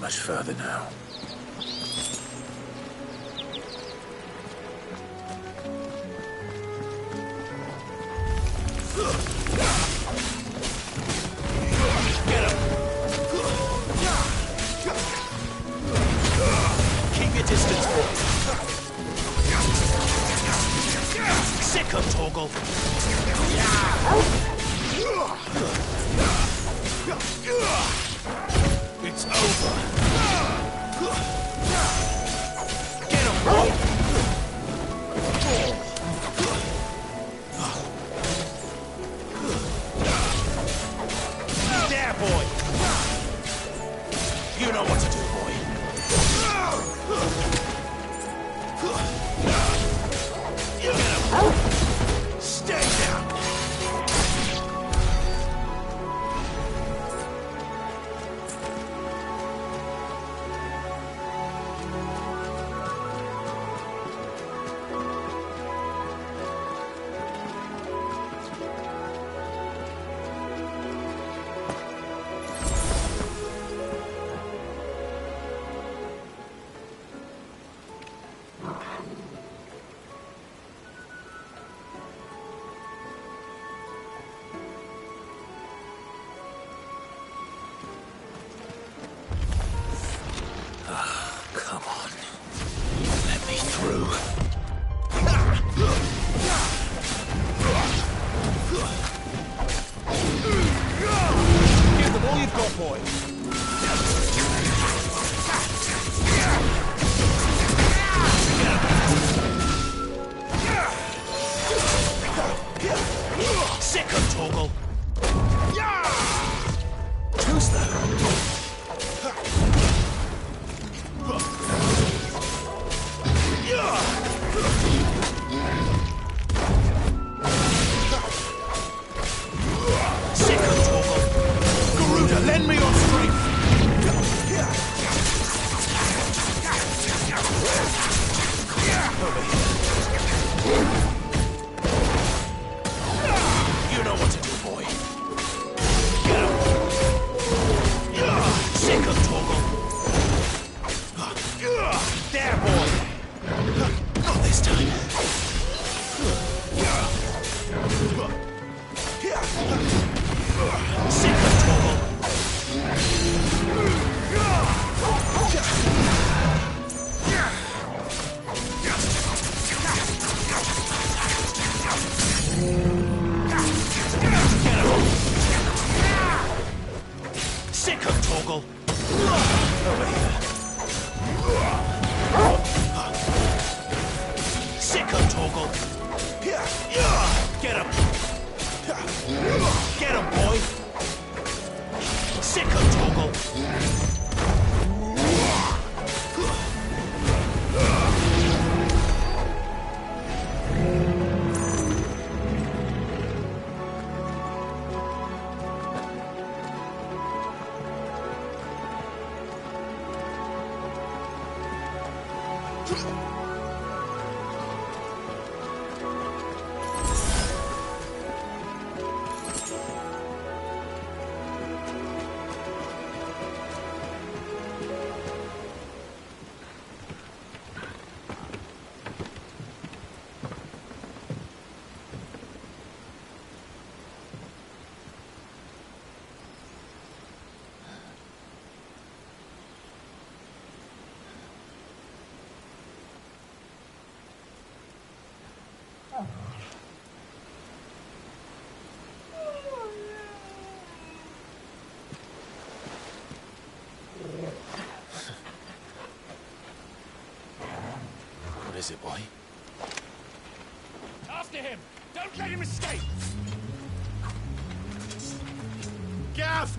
much further now. Get him! Keep your distance, boy. Sick of Torgal. It's over. Get him, boy! There, boy! You know what to do, boy. Get him! Stay down! Come on. Let me through. Give them all you've got, boy. Sick of Torgal. Too slow. Sick of Torgal. Garuda, lend me your strength. Over here. You know what to do, boy. Get him. Sick of Torgal. There, boy. Not this time. Sick of Torgal. Sick of Torgal. Over here. Sick of Torgal. Get him. Get him, boy. Sick of Torgal. What is it, boy? After him! Don't let him escape! Gav!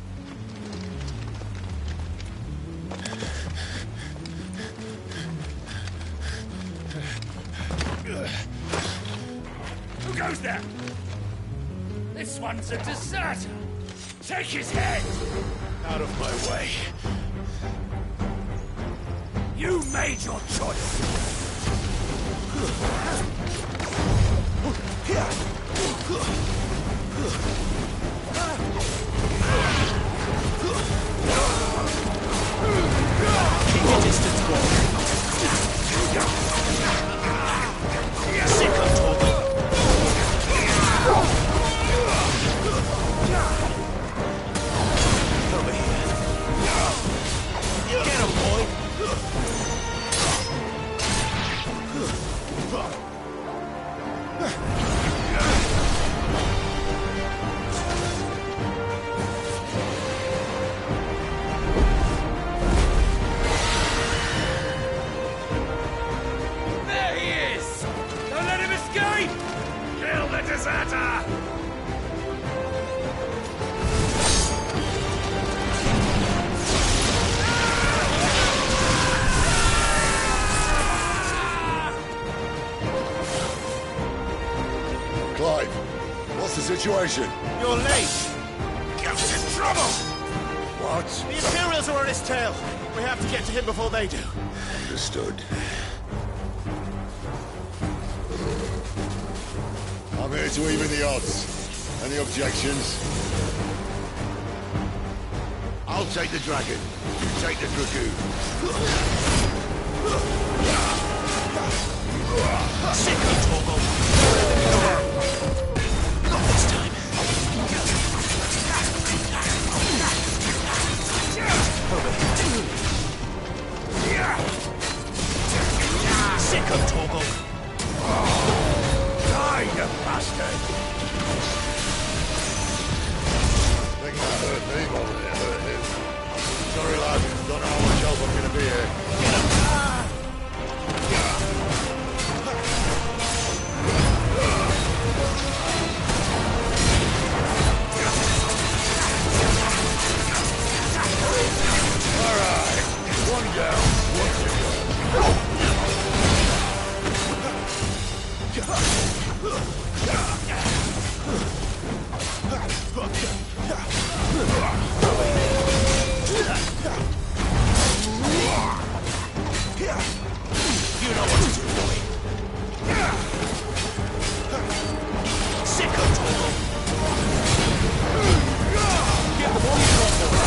Who goes there? This one's a deserter! Take his head! Out of my way. You made your choice! situation? You're late. Ghost in trouble. What? The Imperials are on his tail. We have to get to him before they do. Understood. I'm here to even the odds. Any objections? I'll take the dragon. You take the dragoon. Sicko Torgal. Not this time. Sicko Torgal. Die, you bastard! Think that hurt me more than it hurt him. Sorry, lad. Don't know how much help I'm gonna be here. Alright. One down, one to go. You know what to do, boy. Sicko Torgal. Get the boy you got for.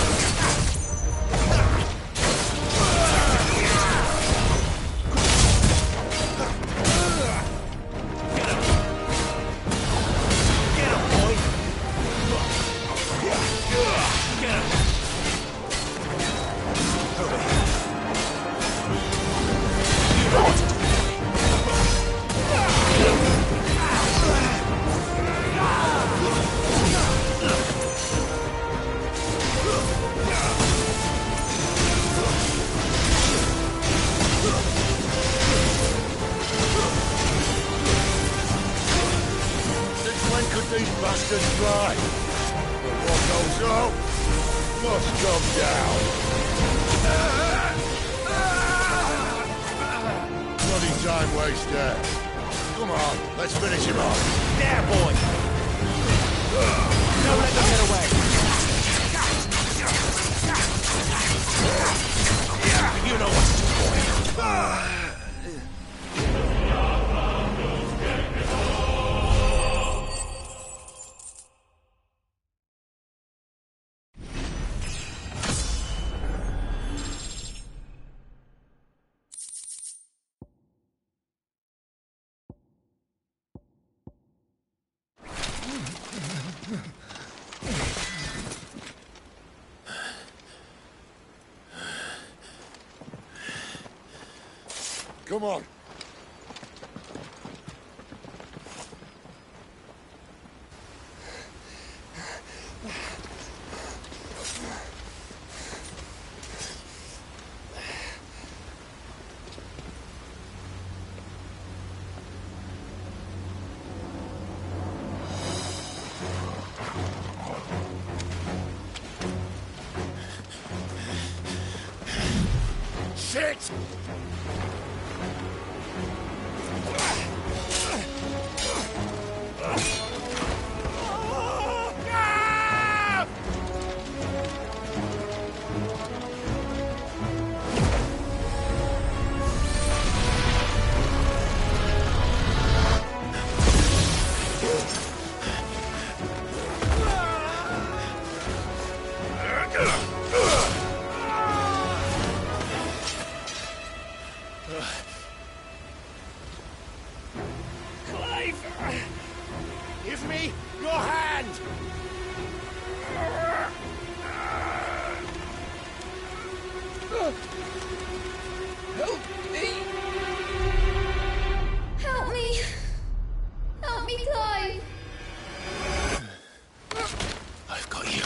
These bastards fly. But what goes up must come down. Bloody time waster. Come on, let's finish him off. There, boy. Don't let them get away. You know what to do, boy. Come on. Shit! Give me your hand! Help me! Help me! Help me, Clive! I've got you.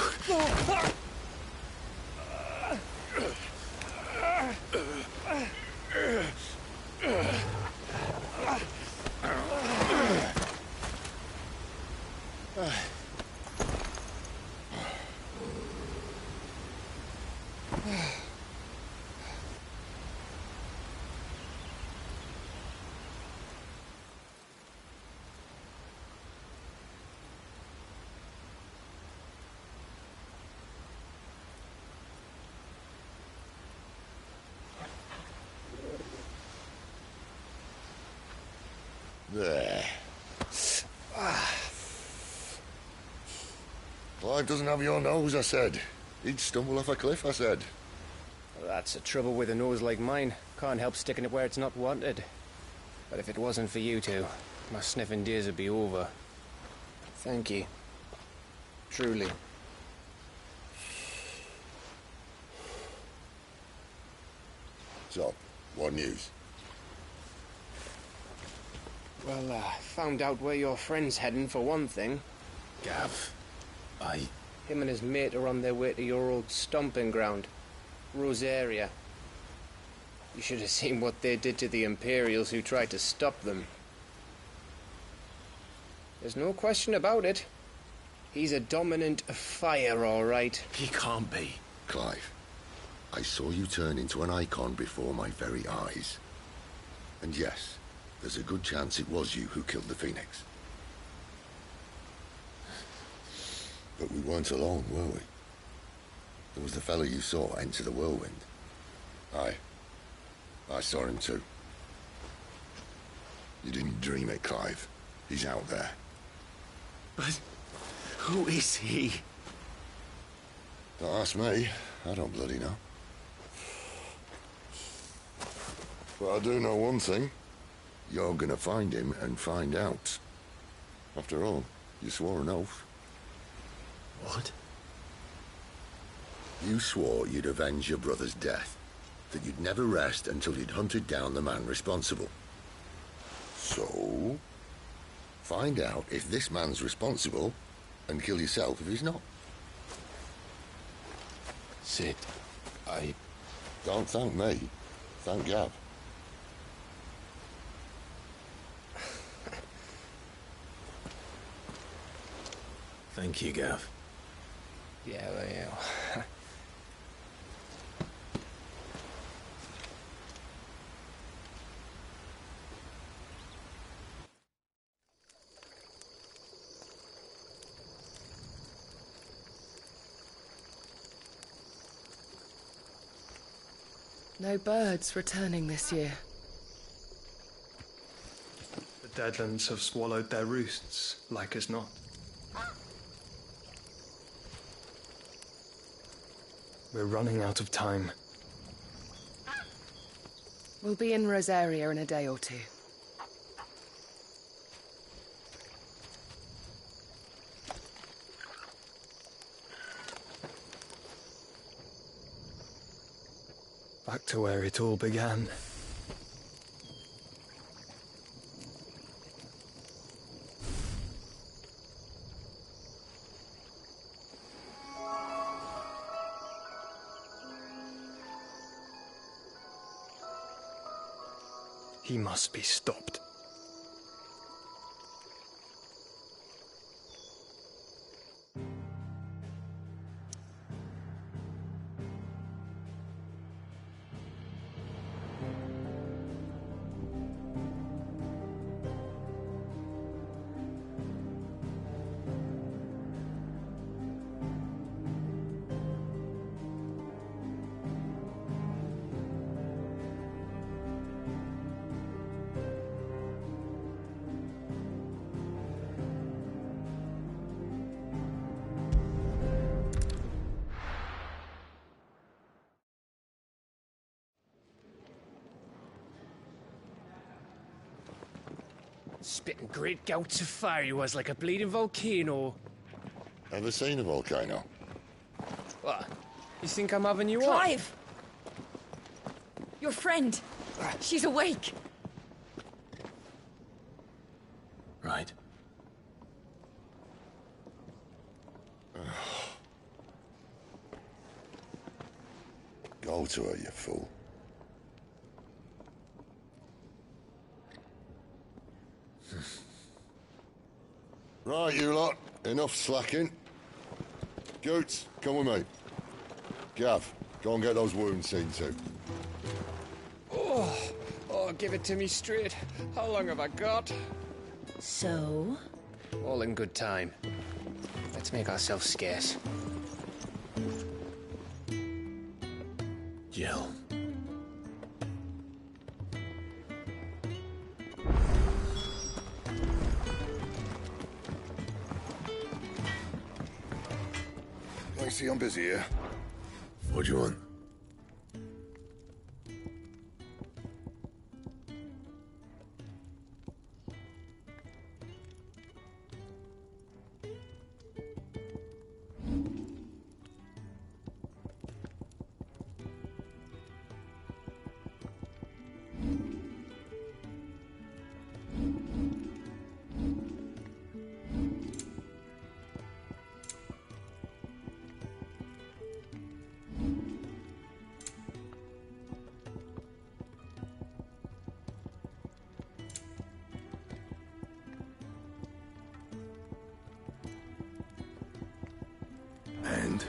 There. Clive doesn't have your nose, I said. He'd stumble off a cliff, I said. Well, that's the trouble with a nose like mine. Can't help sticking it where it's not wanted. But if it wasn't for you two, my sniffing days would be over. Thank you. Truly. So, what news? Well, found out where your friend's heading for one thing. Gav, Him and his mate are on their way to your old stomping ground, Rosaria. You should have seen what they did to the Imperials who tried to stop them. There's no question about it. He's a dominant fire, all right. he can't be. Clive, I saw you turn into an icon before my very eyes. And yes, there's a good chance it was you who killed the Phoenix. But we weren't alone, were we? There was the fellow you saw enter the whirlwind. I saw him too. You didn't dream it, Clive. He's out there. But who is he? Don't ask me. I don't bloody know. But I do know one thing. You're gonna find him and find out. After all, you swore an oath. What? You swore you'd avenge your brother's death, that you'd never rest until you'd hunted down the man responsible. So, find out if this man's responsible, and kill yourself if he's not. Sid, Don't thank me. Thank Gav. Thank you, Gav. Yeah, well. No birds returning this year. The Deadlands have swallowed their roosts, like as not. We're running out of time. We'll be in Rosaria in a day or two. Back to where it all began. He must be stopped. Spitting great gouts of fire he was, like a bleeding volcano. Ever seen a volcano? What? You think I'm having you on? Clive! Your friend! She's awake! Right. Go to her, you fool. Right, you lot. Enough slacking. Goots, come with me. Gav, go and get those wounds seen to. Oh, give it to me straight. How long have I got? So? All in good time. Let's make ourselves scarce. Jill. I see I'm busy here. What do you want? And?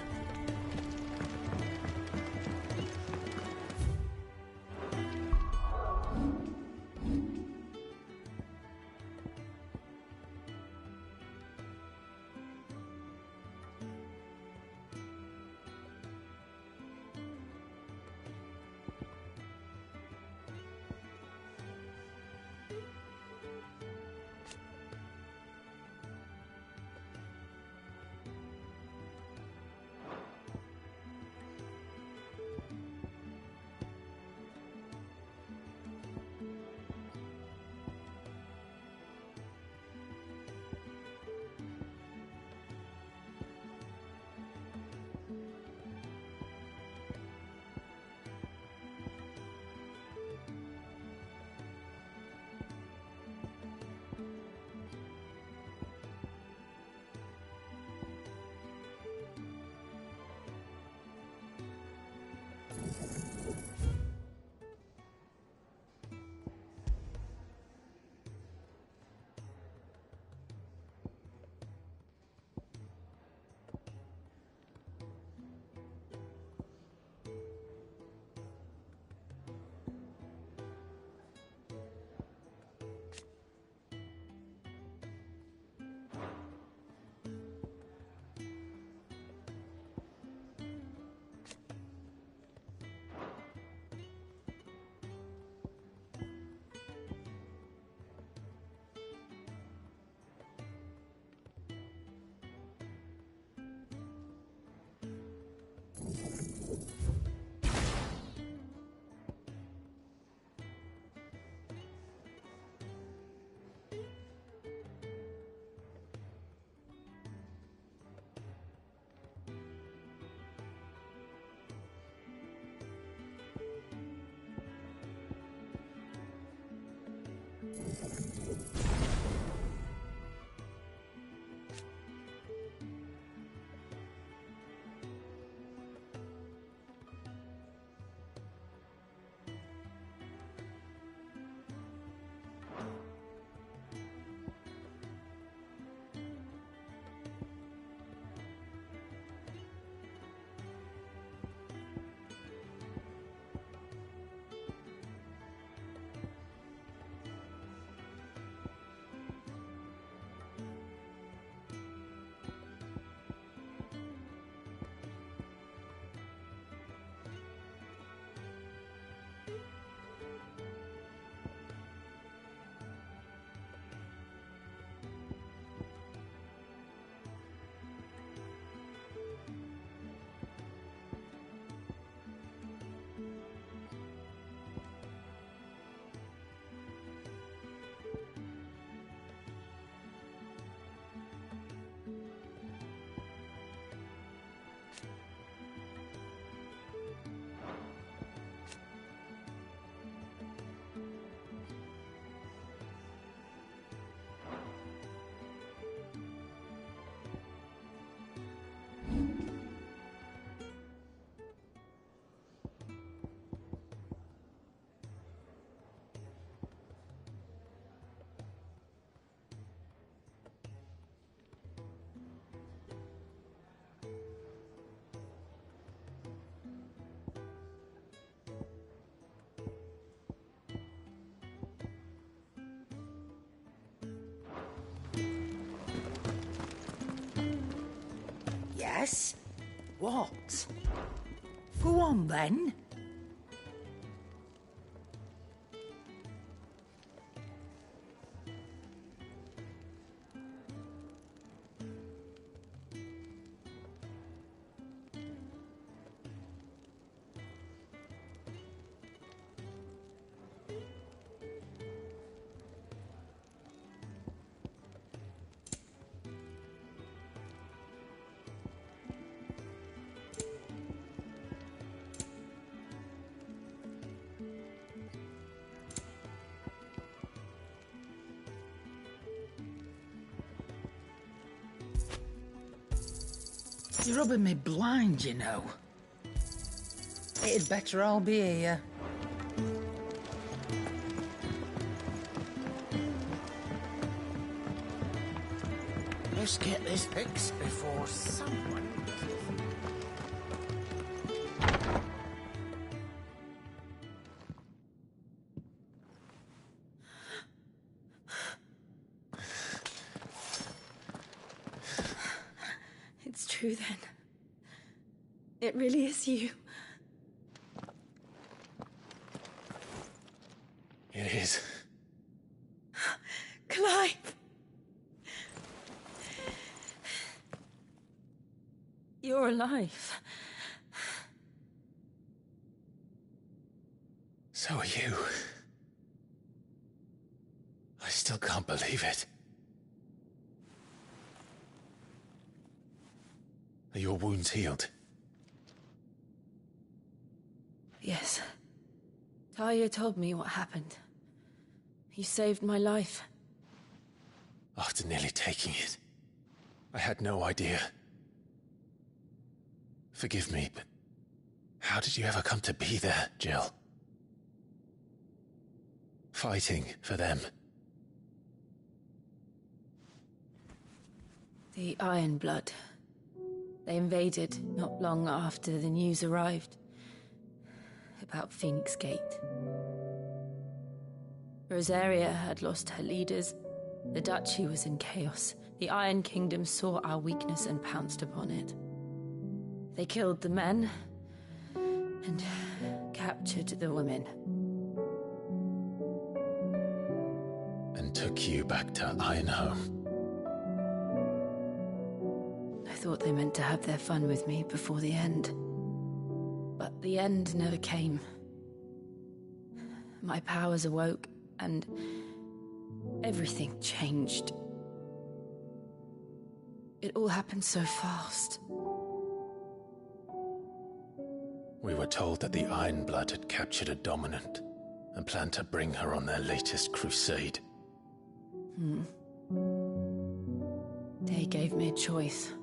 Yes? What? Go on, then. You're rubbing me blind, you know. It'd better all be here. Let's get this fixed before someone... It's true then. It really is you. It is. Clive! You're alive. So are you. I still can't believe it. Are your wounds healed? Yes. Talia told me what happened. You saved my life. After nearly taking it, I had no idea. Forgive me, but how did you ever come to be there, Jill? Fighting for them. The Iron Blood. They invaded not long after the news arrived about Phoenix Gate. Rosaria had lost her leaders. The Duchy was in chaos. The Iron Kingdom saw our weakness and pounced upon it. They killed the men and captured the women. And took you back to Ironhome. I thought they meant to have their fun with me before the end. But the end never came. My powers awoke, and everything changed. It all happened so fast. We were told that the Iron Blood had captured a dominant and planned to bring her on their latest crusade. They gave me a choice.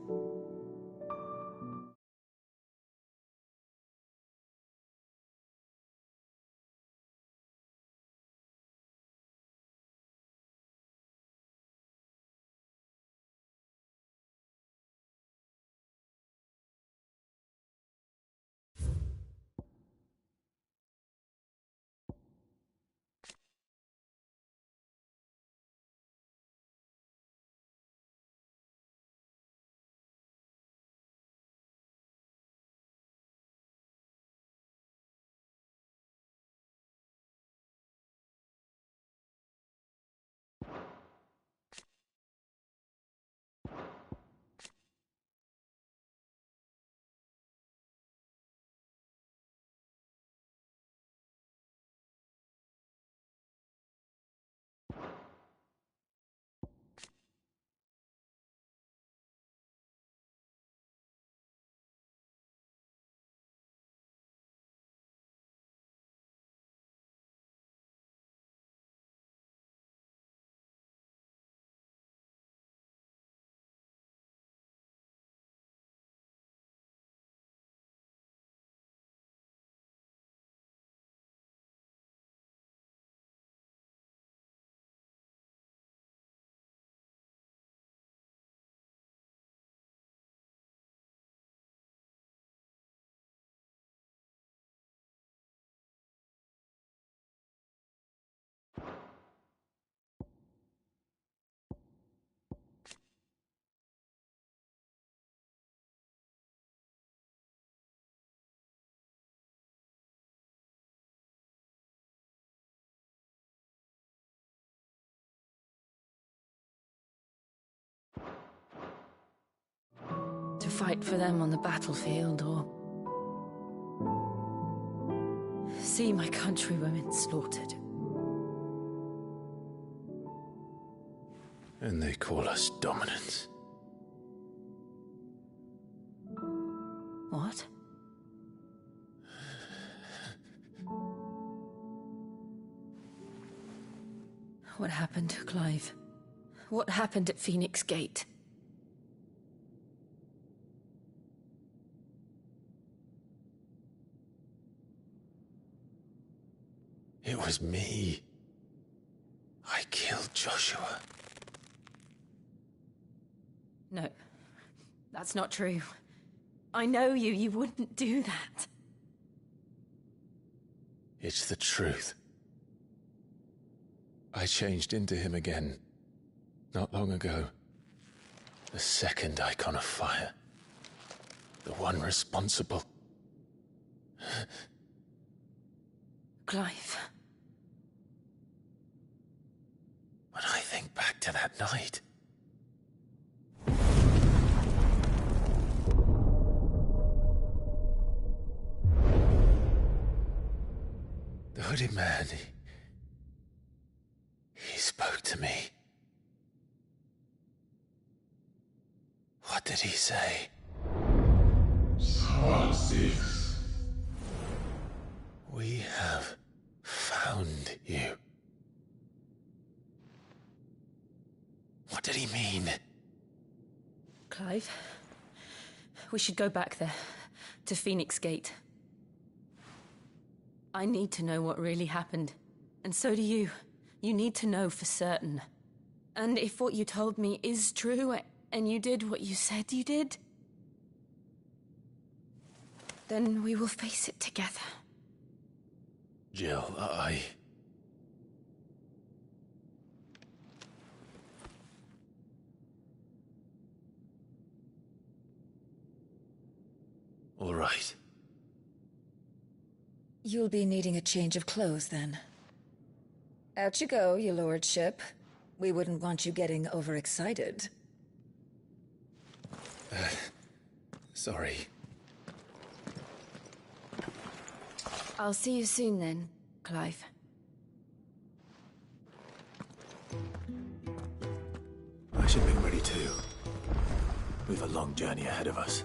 To fight for them on the battlefield, or see my countrywomen slaughtered. And they call us dominants. What? What happened to Clive? What happened at Phoenix Gate? It was me. I killed Joshua. No, that's not true. I know you. You wouldn't do that. It's the truth. I changed into him again, not long ago. The second icon of fire. The one responsible. Clive. When I think back to that night... The hooded man, he spoke to me. What did he say? Part 6. We have found you. What did he mean? Clive, we should go back there, to Phoenix Gate. I need to know what really happened. And so do you. You need to know for certain. And if what you told me is true, and you did what you said you did, then we will face it together. Jill, All right. You'll be needing a change of clothes, then. Out you go, your lordship. We wouldn't want you getting overexcited. Sorry. I'll see you soon then, Clive. I should be ready too. We've a long journey ahead of us.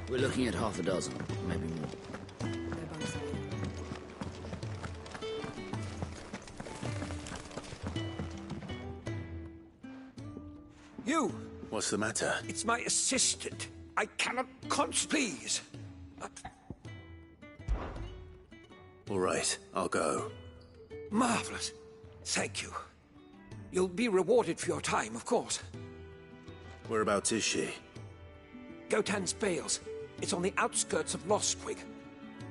We're looking at half a dozen, maybe more. You! What's the matter? It's my assistant. I cannot please. All right, I'll go. Marvelous. Thank you. You'll be rewarded for your time, of course. Whereabouts is she? Gotan's Bales. It's on the outskirts of Lostwig.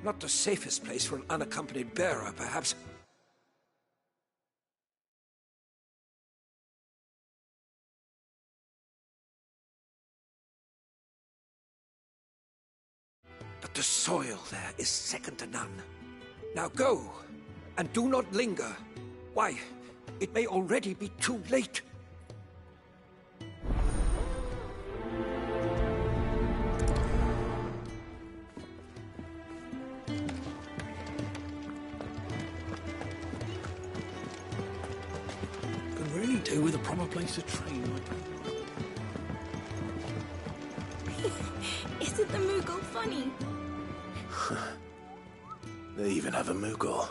Not the safest place for an unaccompanied bearer, perhaps. But the soil there is second to none. Now go, and do not linger. Why, it may already be too late. Could really do with a proper place to train. Isn't the Moogle funny? They even have a Moogle.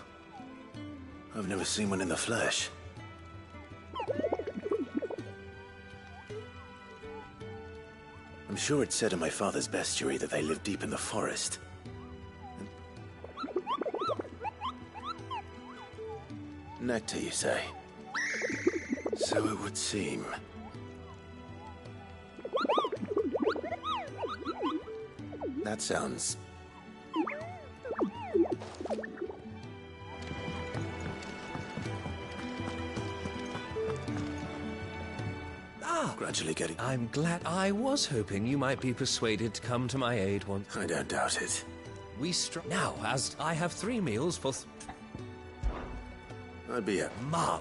I've never seen one in the flesh. I'm sure it said in my father's bestiary that they live deep in the forest. Nectar, you say? So it would seem. That sounds... gradually getting... I'm glad. I was hoping you might be persuaded to come to my aid once. I don't doubt it. We now, as I have 3 meals for... I'd be a...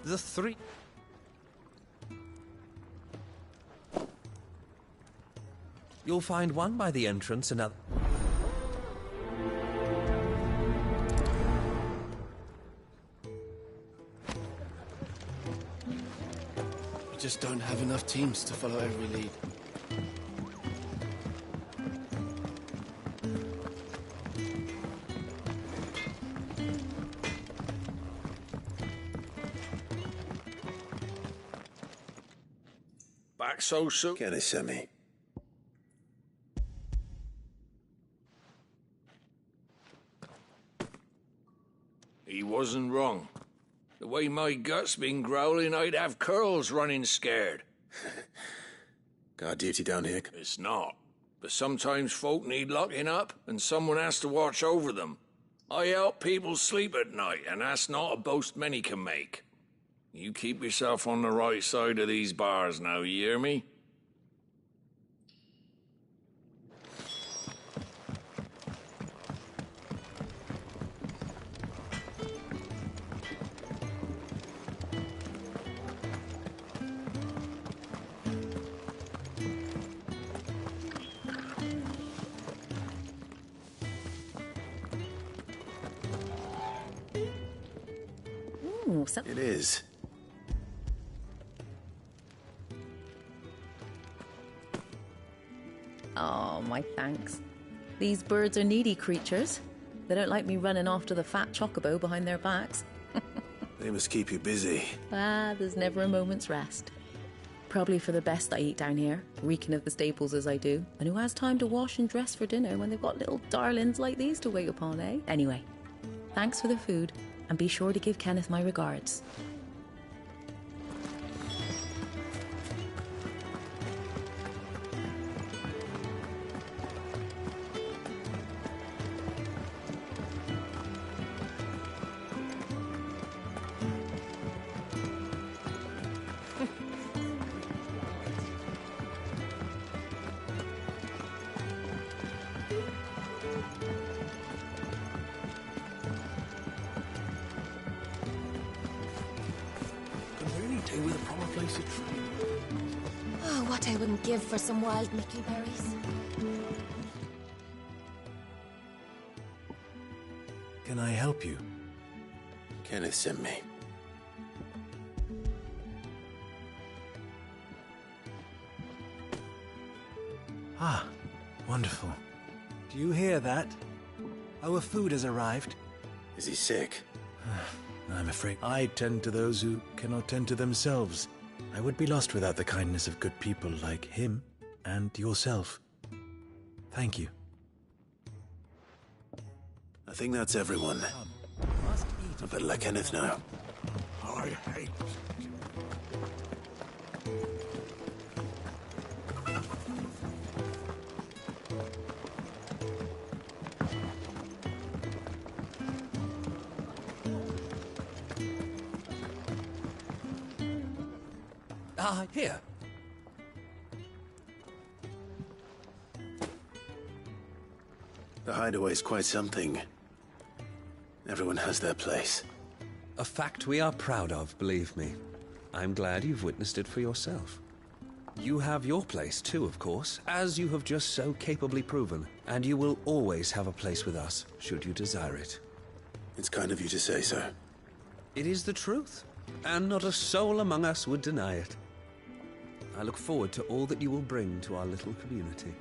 the 3... You'll find one by the entrance, another... We just don't have enough teams to follow every lead. back so soon? Kenneth sent me. He wasn't wrong. The way my gut's been growling, I'd have curls running scared. Guard duty down here? It's not. But sometimes folk need locking up, and someone has to watch over them. I help people sleep at night, and that's not a boast many can make. You keep yourself on the right side of these bars now, you hear me? Ooh, It is. Oh, my thanks. These birds are needy creatures. They don't like me running after the fat chocobo behind their backs. They must keep you busy. There's never a moment's rest. Probably for the best I eat down here, reeking of the staples as I do. And who has time to wash and dress for dinner when they've got little darlings like these to wait upon, eh? Anyway, thanks for the food, and be sure to give Kenneth my regards. Oh, what I wouldn't give for some wild mickleberries. Can I help you? Kenneth sent me. Ah, wonderful. Do you hear that? Our food has arrived. Is he sick? I'm afraid I tend to those who cannot tend to themselves. I would be lost without the kindness of good people like him and yourself. Thank you. I think that's everyone. I better let Kenneth know. I hate... Here. The hideaway's quite something. Everyone has their place. A fact we are proud of, believe me. I'm glad you've witnessed it for yourself. You have your place too, of course, as you have just so capably proven, and you will always have a place with us, should you desire it. It's kind of you to say so. It is the truth, and not a soul among us would deny it. I look forward to all that you will bring to our little community.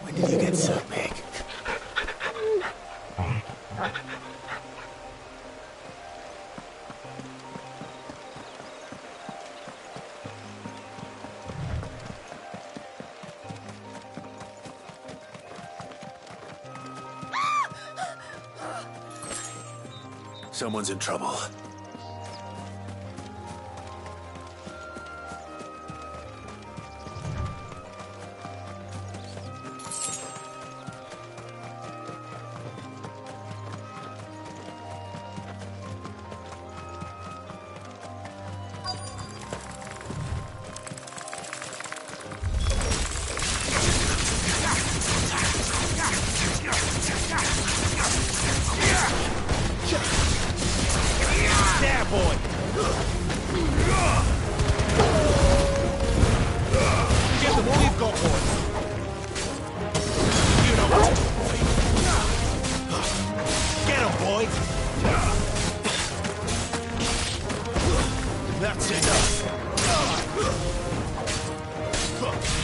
When did you get so big? Someone's in trouble.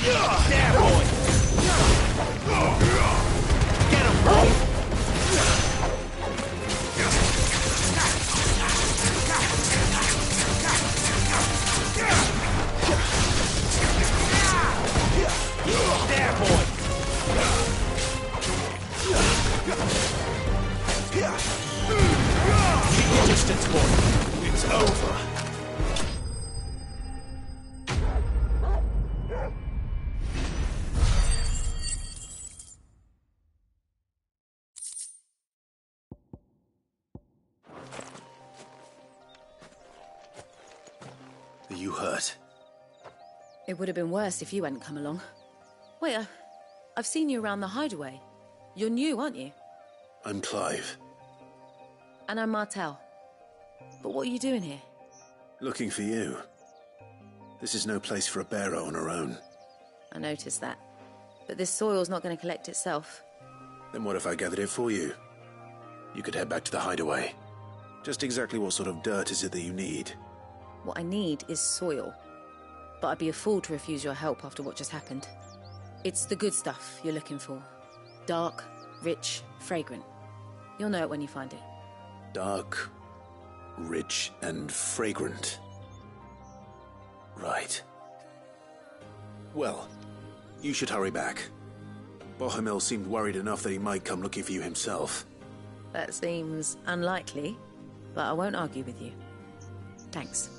There, boy! Get him, boy! There, boy! Keep your distance, boy. It's over. Are you hurt? It would have been worse if you hadn't come along. Wait, I've seen you around the hideaway. You're new, aren't you? I'm Clive. And I'm Martel. But what are you doing here? Looking for you. This is no place for a bearer on her own. I noticed that. But this soil's not going to collect itself. Then what if I gathered it for you? You could head back to the hideaway. Just exactly what sort of dirt is it that you need? What I need is soil. But I'd be a fool to refuse your help after what just happened. It's the good stuff you're looking for. Dark, rich, fragrant. You'll know it when you find it. Dark, rich, and fragrant. Right. Well, you should hurry back. Bohemil seemed worried enough that he might come looking for you himself. That seems unlikely, but I won't argue with you. Thanks.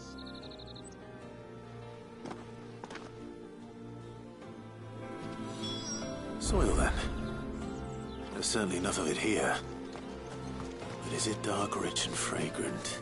Soil, then. There's certainly enough of it here. But is it dark, rich, and fragrant?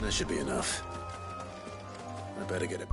That should be enough. I better get it.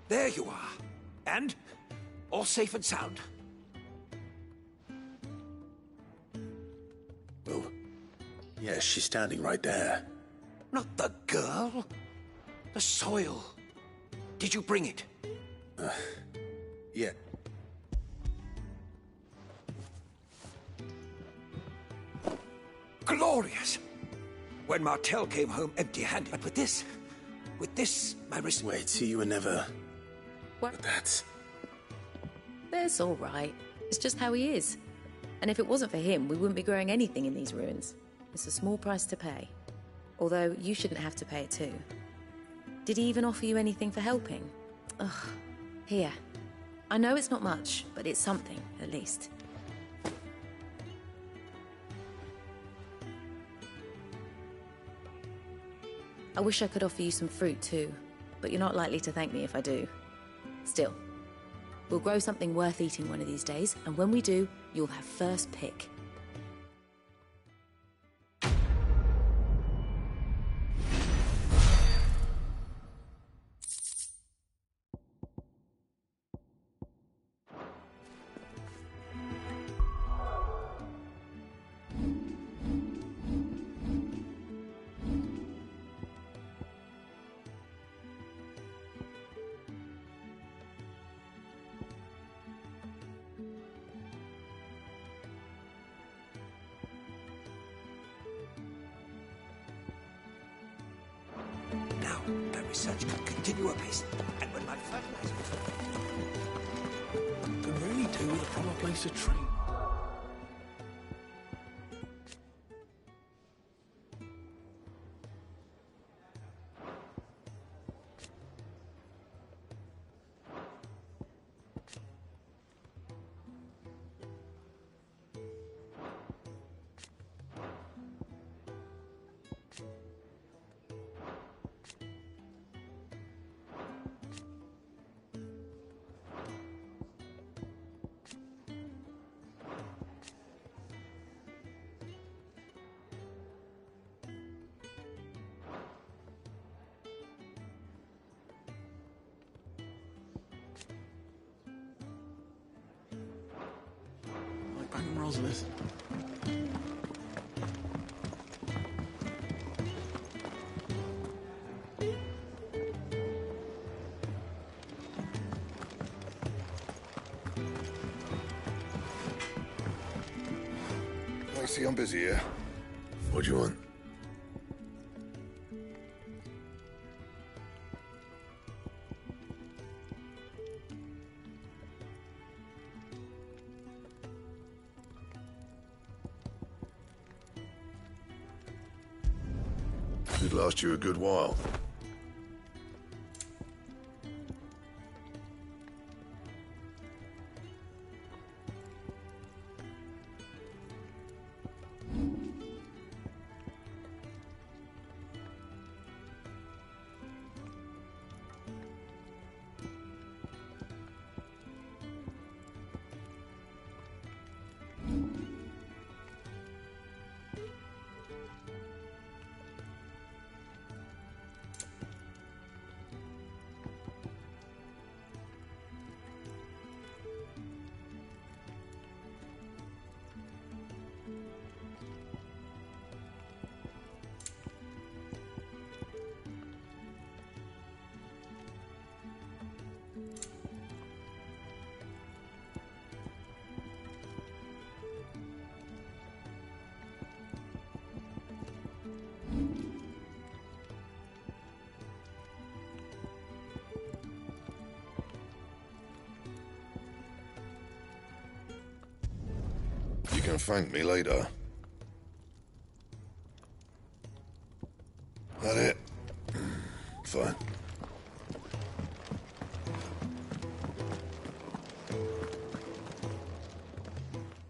There you are. And all safe and sound. Oh, yes, she's standing right there. Not the girl. The soil. Did you bring it? Yeah. Glorious. When Martel came home empty-handed, but with this, my wrist... Wait, so you were never... What? But that's... That's all right. It's just how he is. And if it wasn't for him, we wouldn't be growing anything in these ruins. It's a small price to pay. Although, you shouldn't have to pay it too. Did he even offer you anything for helping? Ugh. Here. I know it's not much, but it's something, at least. I wish I could offer you some fruit too, but you're not likely to thank me if I do. Still, we'll grow something worth eating one of these days, and when we do, you'll have first pick. research can continue apace, and when my fertilizers... Could really do with a proper place to train. Bang Rosalith. I see I'm busy here. What do you want? Could last you a good while. You can thank me later. That it? Fine.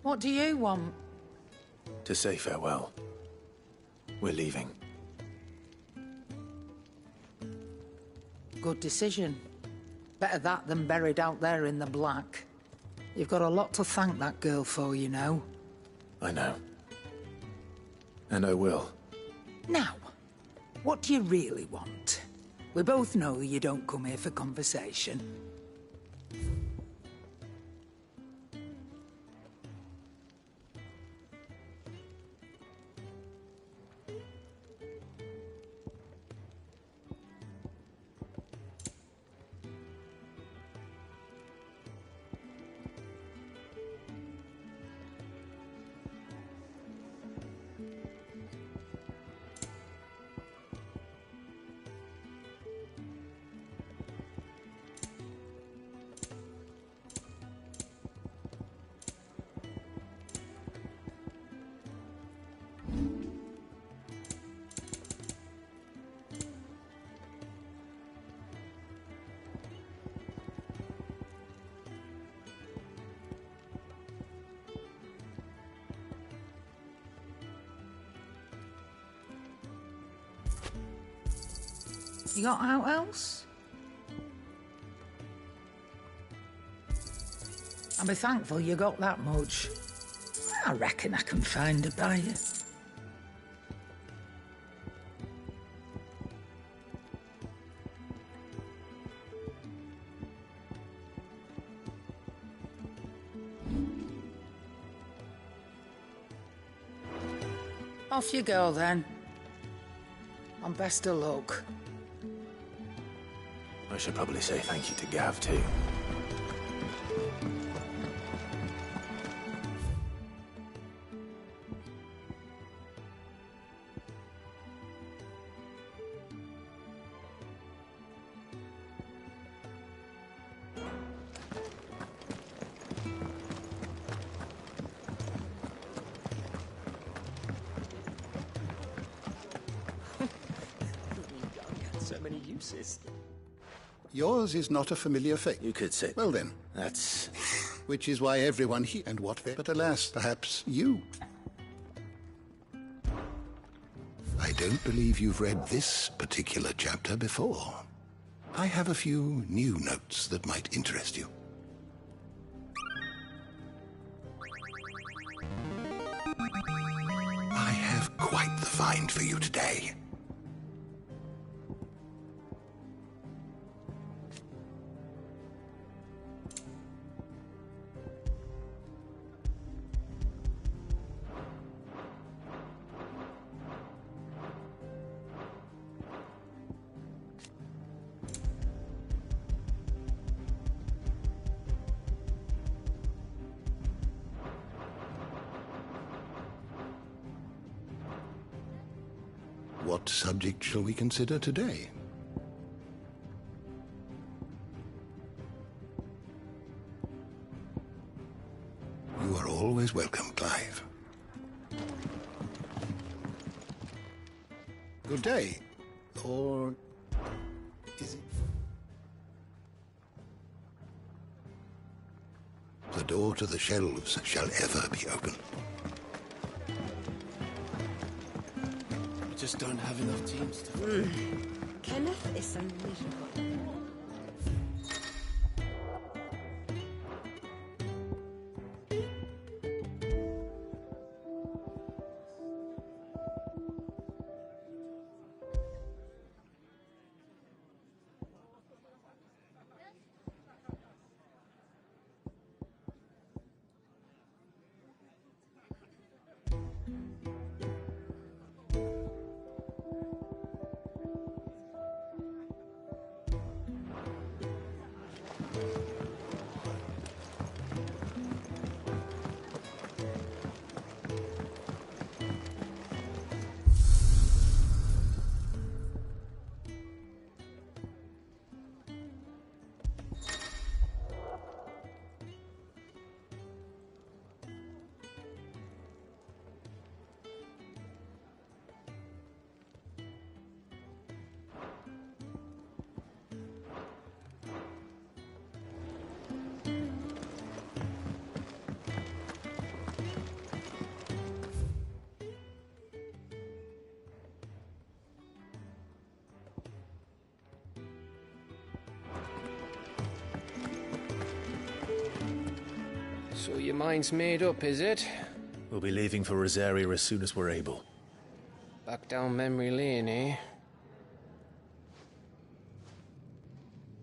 What do you want? To say farewell. We're leaving. Good decision. Better that than buried out there in the black. You've got a lot to thank that girl for, you know. I know. And I will. Now, what do you really want? We both know you don't come here for conversation. You got out else? I'll be thankful you got that much. I reckon I can find a buyer. Off you go then. And best of luck. I should probably say thank you to Gav, too. many uses. Yours is not a familiar fate. You could say. Well then. That's... Which is why everyone here... And what they... But alas, perhaps you. I don't believe you've read this particular chapter before. I have a few new notes that might interest you. I have quite the find for you today. What subject shall we consider today? You are always welcome, Clive. Good day. Or is it? The door to the shelves shall ever be open. Just don't have enough teams to... Kenneth is so miserable. So your mind's made up, is it? We'll be leaving for Rosaria as soon as we're able. Back down memory lane, eh?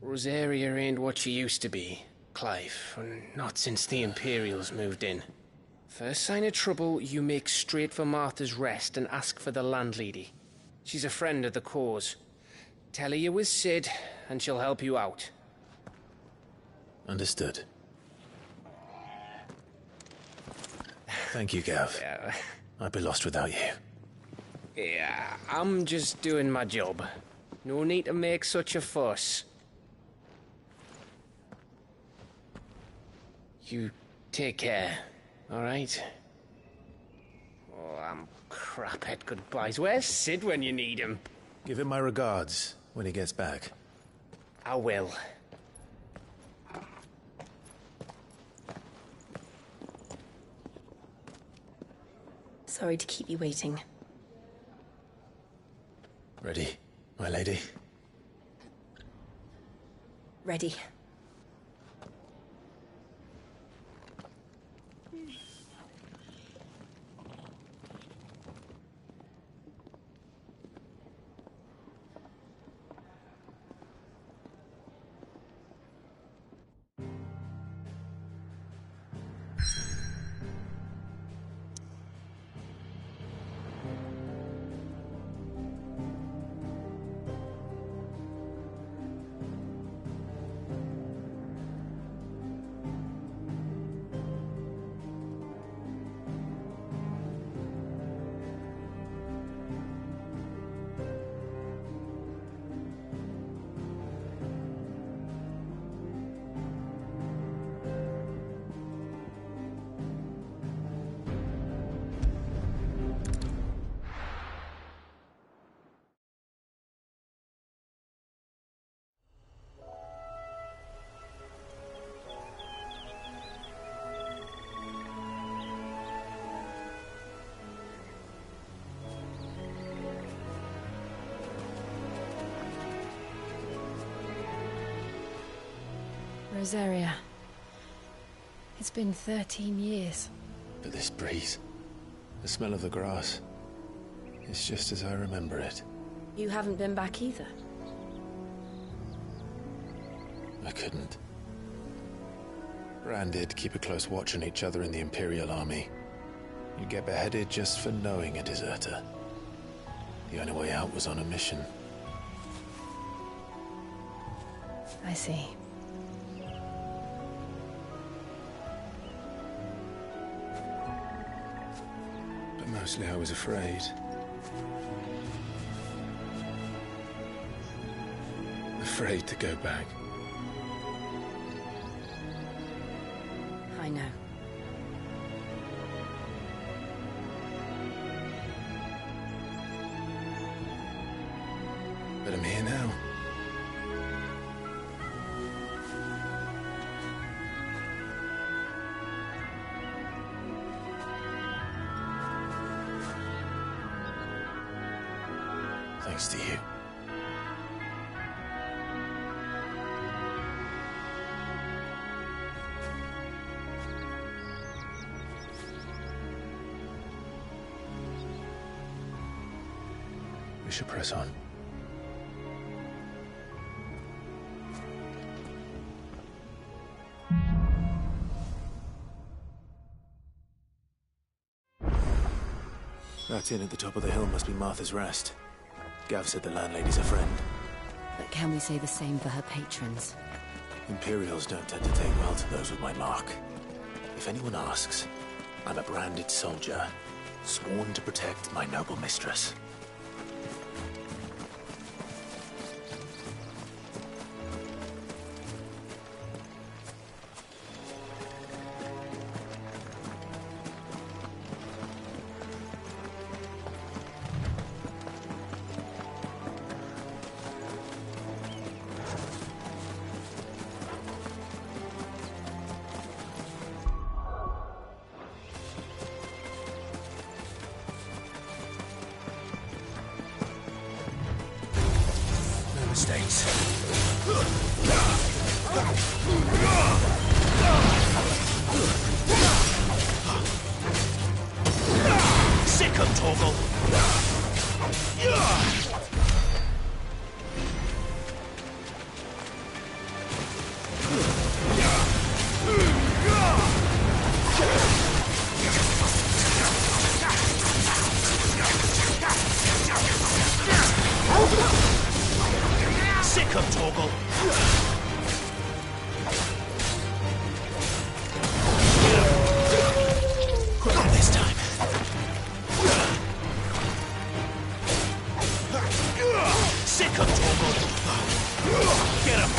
Rosaria ain't what she used to be, Clive. Not since the Imperials moved in. First sign of trouble, you make straight for Martha's Rest and ask for the landlady. She's a friend of the cause. Tell her you was Sid, and she'll help you out. Understood. Thank you, Gav. Yeah. I'd be lost without you. Yeah, I'm just doing my job. No need to make such a fuss. You take care, all right? Oh, I'm crap at goodbyes. Where's Sid when you need him? Give him my regards when he gets back. I will. Sorry to keep you waiting. Ready, my lady? Ready. Rosaria. It's been 13 years. But this breeze, the smell of the grass, it's just as I remember it. You haven't been back either. I couldn't. Bran did keep a close watch on each other in the Imperial Army. You'd get beheaded just for knowing a deserter. The only way out was on a mission. I see. But mostly I was afraid. Afraid to go back. I know. But I'm here now. Thanks to you. We should press on. That inn at the top of the hill must be Martha's Rest. Gav said the landlady's a friend. But can we say the same for her patrons? Imperials don't tend to take well to those with my mark. If anyone asks, I'm a branded soldier, sworn to protect my noble mistress. Mistakes. Sick of Torgal. Sick of Torgal. Not this time. Sick of Torgal. Get him.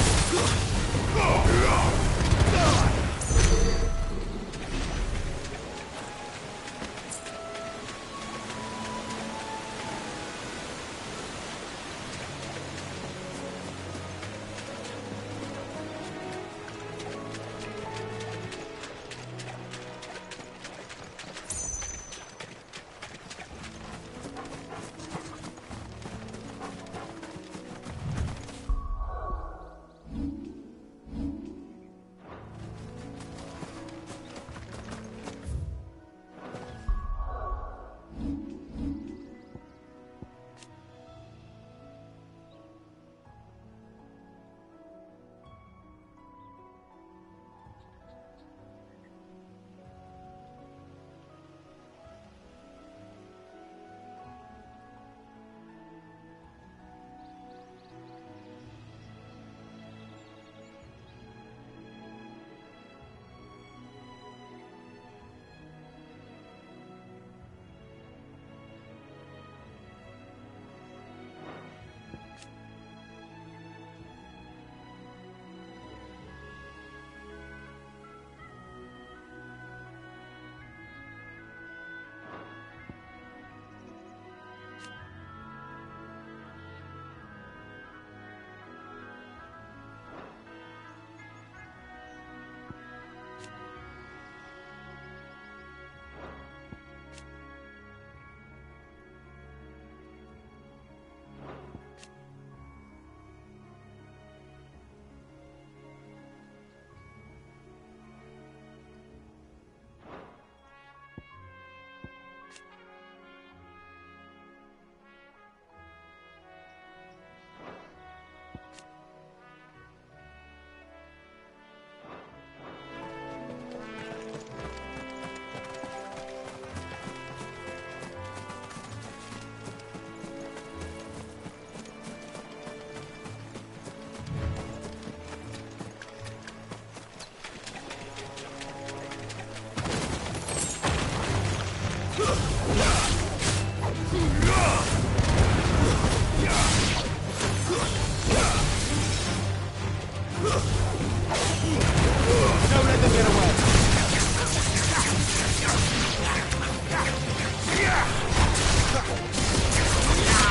Don't let them get away.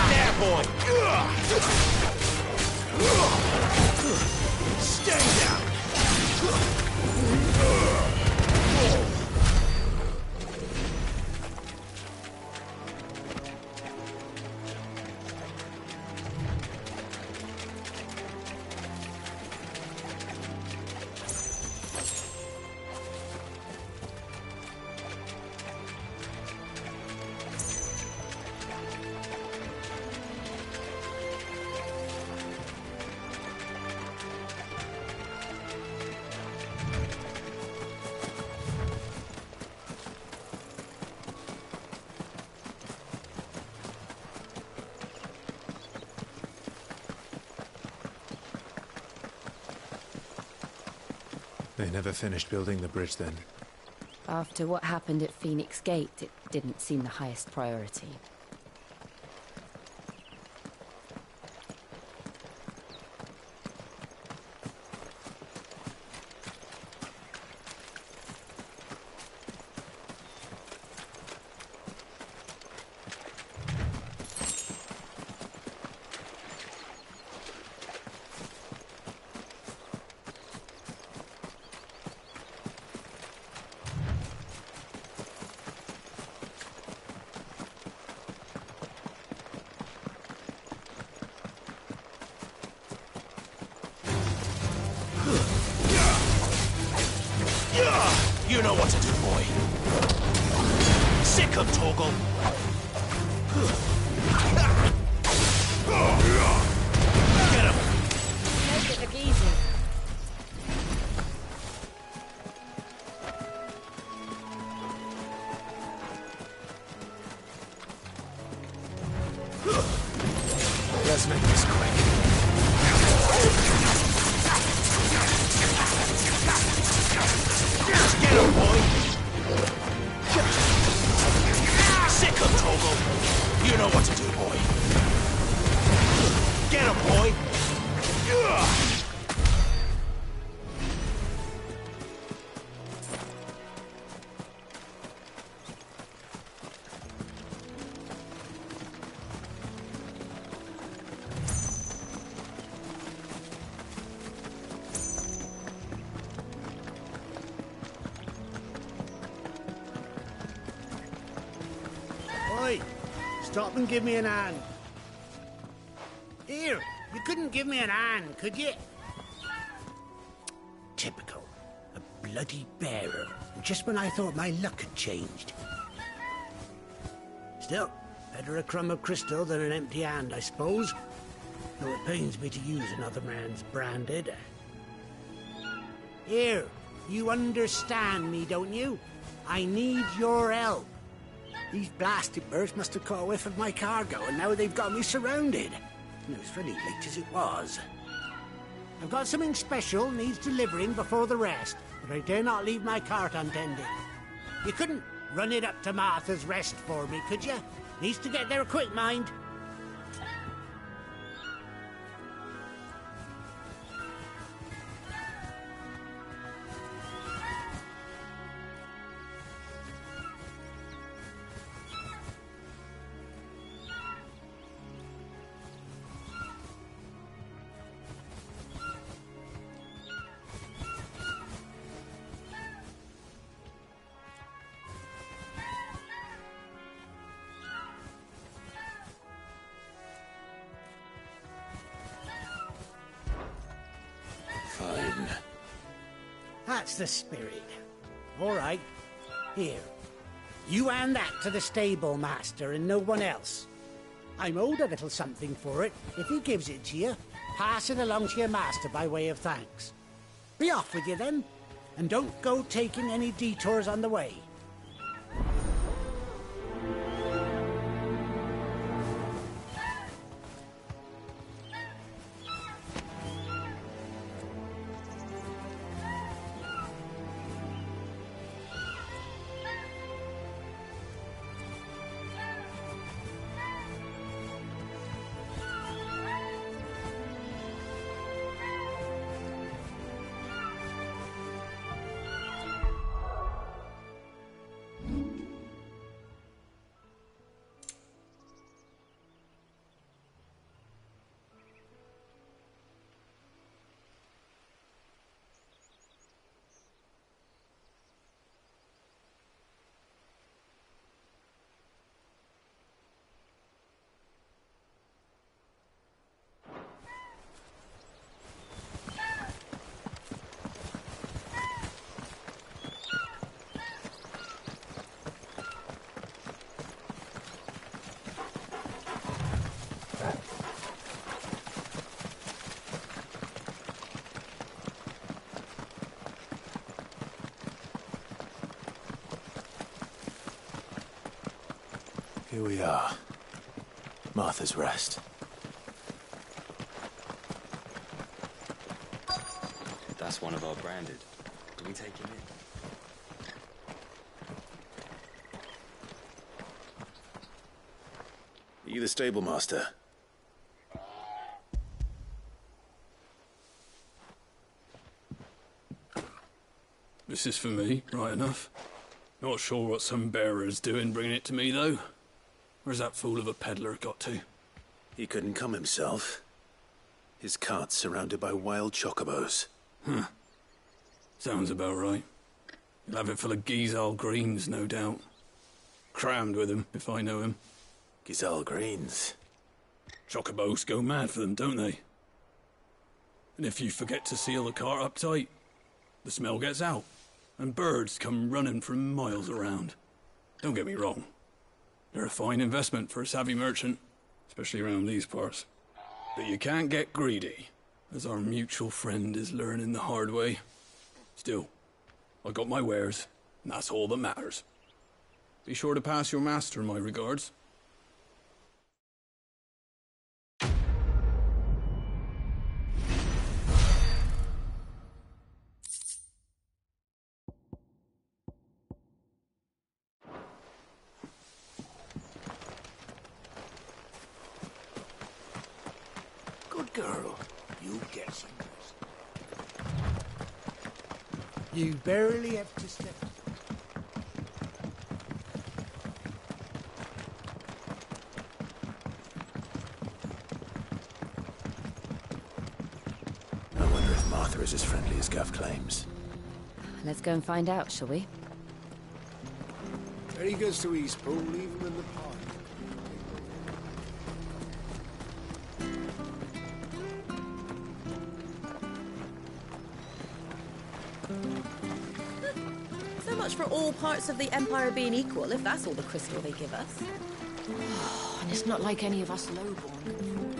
There, boy. Stay down. They never finished building the bridge then. After what happened at Phoenix Gate, it didn't seem the highest priority. You know what to do, boy. Sick of Torgal. Get him. Make it look easy. Let's make this quick. Get him, boy! Sick of Torgal! You know what to do, boy. Get him, boy! Oi! Stop and give me an hand. Here, you couldn't give me an hand, could you? Typical. A bloody bearer. Just when I thought my luck had changed. Still, better a crumb of crystal than an empty hand, I suppose. Though it pains me to use another man's branded. Here, you understand me, don't you? I need your help. These blasted birds must have caught a whiff of my cargo, and now they've got me surrounded. And it was fairly late as it was. I've got something special needs delivering before the rest, but I dare not leave my cart untended. You couldn't run it up to Martha's Rest for me, could you? Needs to get there quick, mind. Fine. That's the spirit. All right. Here. You hand that to the stable master and no one else. I'm owed a little something for it. If he gives it to you, pass it along to your master by way of thanks. Be off with you then, and don't go taking any detours on the way. Here we are. Martha's Rest. That's one of our branded. Do we take him in? Are you the stable master? This is for me, right enough. Not sure what some bearer's doing bringing it to me, though. Where's that fool of a peddler got to? He couldn't come himself. His cart's surrounded by wild chocobos. Huh. Sounds about right. He'll have it full of Gizal greens, no doubt. Crammed with him, if I know him. Gizal greens? Chocobos go mad for them, don't they? And if you forget to seal the cart up tight, the smell gets out, and birds come running from miles around. Don't get me wrong. They're a fine investment for a savvy merchant, especially around these parts. But you can't get greedy, as our mutual friend is learning the hard way. Still, I got my wares, and that's all that matters. Be sure to pass your master my regards. Good girl. You get some rest. You barely have to step. I wonder if Martha is as friendly as Gav claims. Let's go and find out, shall we? Very good to Eastpool, leave them in the park. So much for all parts of the Empire being equal, if that's all the crystal they give us. And it's not like any of us lowborn.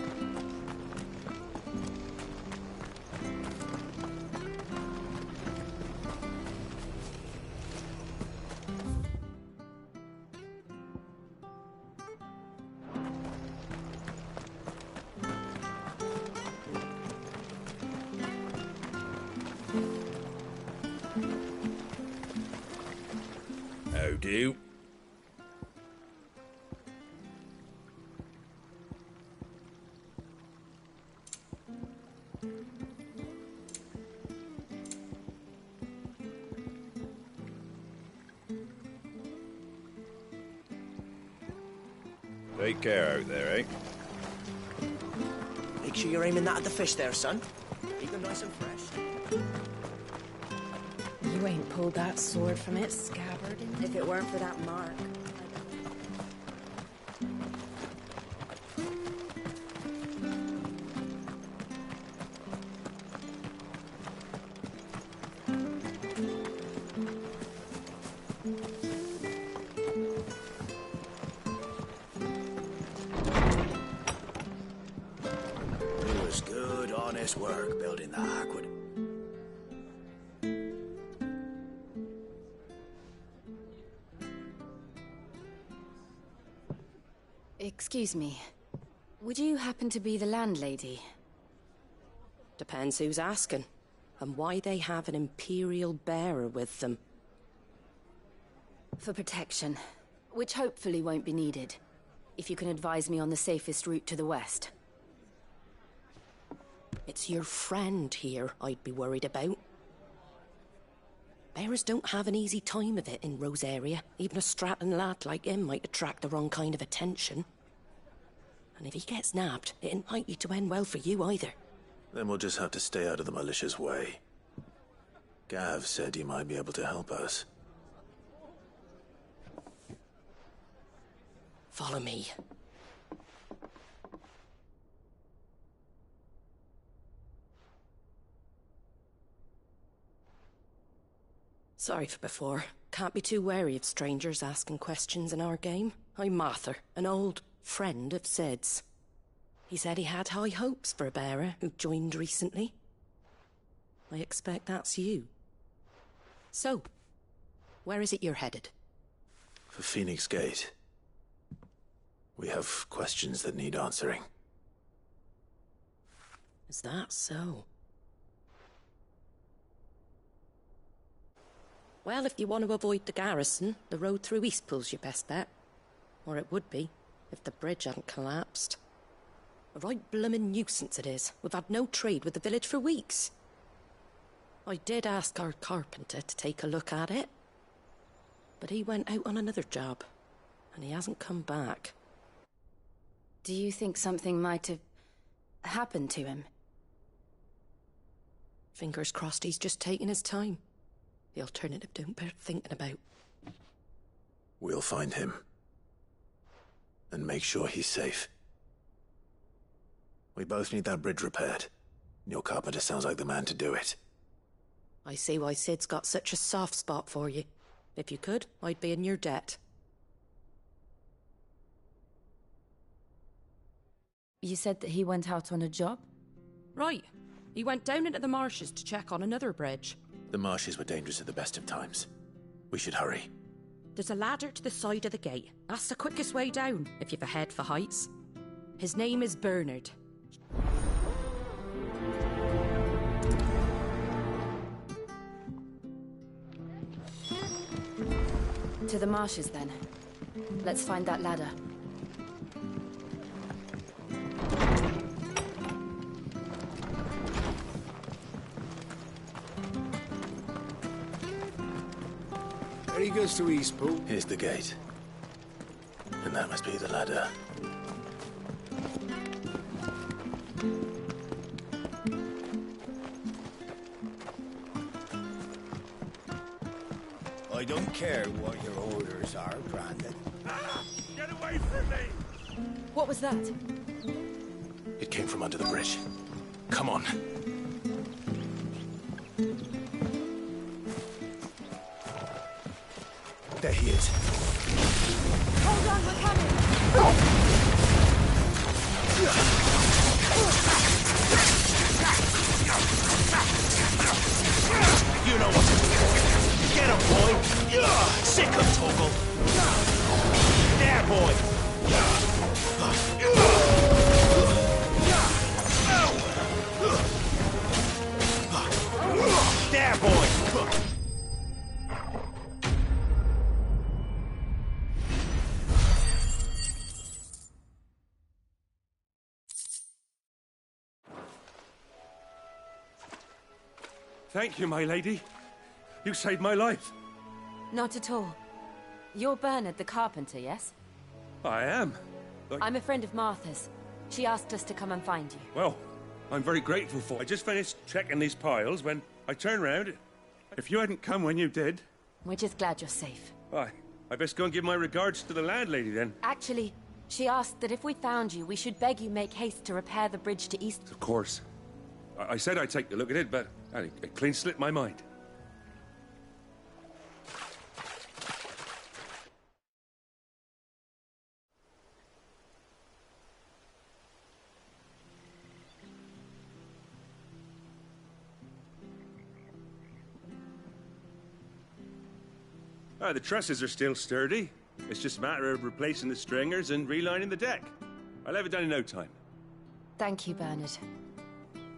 How do? Take care out there, eh? Make sure you're aiming that at the fish there, son. Keep them nice and fresh. You ain't pulled that sword from its scabbard. If it weren't for that mark. It was good, honest work building the Harkwood. Excuse me. Would you happen to be the landlady? Depends who's asking, and why they have an Imperial bearer with them. For protection, which hopefully won't be needed. If you can advise me on the safest route to the west. It's your friend here I'd be worried about. Bearers don't have an easy time of it in Rosaria. Even a Stratton lad like him might attract the wrong kind of attention. And if he gets nabbed, it ain't likely to end well for you either. Then we'll just have to stay out of the malicious way. Gav said he might be able to help us. Follow me. Sorry for before. Can't be too wary of strangers asking questions in our game. I'm Martha, an old friend of Sid's. He said he had high hopes for a bearer who joined recently. I expect that's you. So, where is it you're headed? For Phoenix Gate. We have questions that need answering. Is that so? Well, if you want to avoid the garrison, the road through Eastpool's your best bet. Or it would be, if the bridge hadn't collapsed. A right bloomin' nuisance it is. We've had no trade with the village for weeks. I did ask our carpenter to take a look at it. But he went out on another job, and he hasn't come back. Do you think something might have happened to him? Fingers crossed he's just taking his time. The alternative don't bear thinking about. We'll find him. And make sure he's safe. We both need that bridge repaired. Your carpenter sounds like the man to do it. I see why Sid's got such a soft spot for you. If you could, I'd be in your debt. You said that he went out on a job? Right. He went down into the marshes to check on another bridge. The marshes were dangerous at the best of times. We should hurry. There's a ladder to the side of the gate. That's the quickest way down, if you've a head for heights. His name is Bernard. To the marshes, then. Let's find that ladder. There he goes to Eastpool. Here's the gate. And that must be the ladder. I don't care what your orders are, Brandon. Get away from me! What was that? It came from under the bridge. Come on. There he is. Hold on, we're coming! You know what to do. Get him, boy! Sick of Torgal! There, boy! There, boy! Thank you, my lady. You saved my life. Not at all. You're Bernard the carpenter, yes? I am. I'm a friend of Martha's. She asked us to come and find you. Well, I'm very grateful for it. I just finished checking these piles when I turned round. If you hadn't come when you did... We're just glad you're safe. Why, I best go and give my regards to the landlady then. Actually, she asked that if we found you, we should beg you make haste to repair the bridge to East... Of course. I said I'd take a look at it, but it clean slipped my mind. The trusses are still sturdy. It's just a matter of replacing the stringers and relining the deck. I'll have it done in no time. Thank you, Bernard.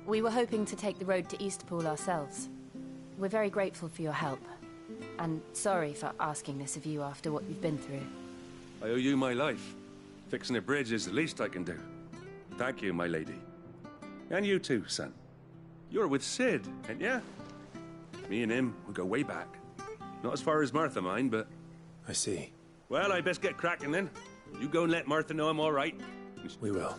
We were hoping to take the road to Eastpool ourselves. We're very grateful for your help. And sorry for asking this of you after what you've been through. I owe you my life. Fixing a bridge is the least I can do. Thank you, my lady. And you too, son. You're with Sid, ain't ya? Me and him, we go way back. Not as far as Martha, mind, but... I see. Well, I best get cracking then. You go and let Martha know I'm all right. We will.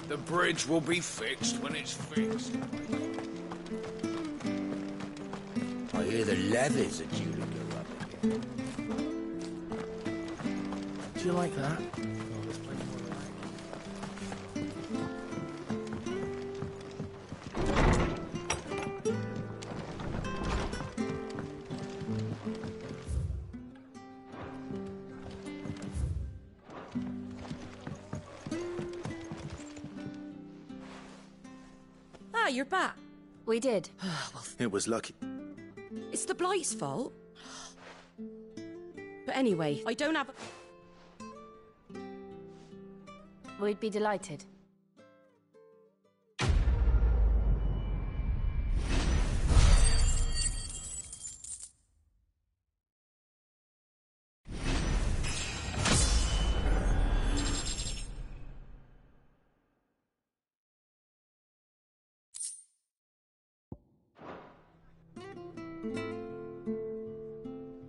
The bridge will be fixed when it's fixed. I hear the levies are due to go up again. Do you like that? you're back. We did. It was lucky. It's the Blight's fault. But anyway, I don't have... We'd be delighted.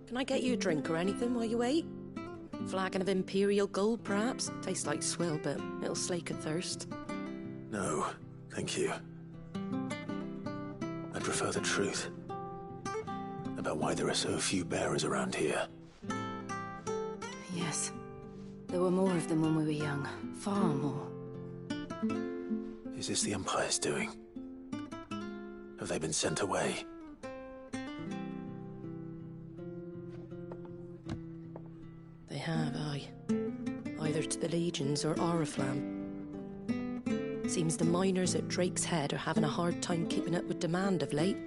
Can I get you a drink or anything while you wait? Flagon of Imperial Gold, perhaps? Tastes like swill, but it'll slake a thirst. No, thank you. I prefer the truth about why there are so few bearers around here. Yes. There were more of them when we were young. Far more. Is this the Empire's doing? Have they been sent away? They have, aye. Either to the Legions or Oriflamme. Seems the miners at Drake's Head are having a hard time keeping up with demand of late,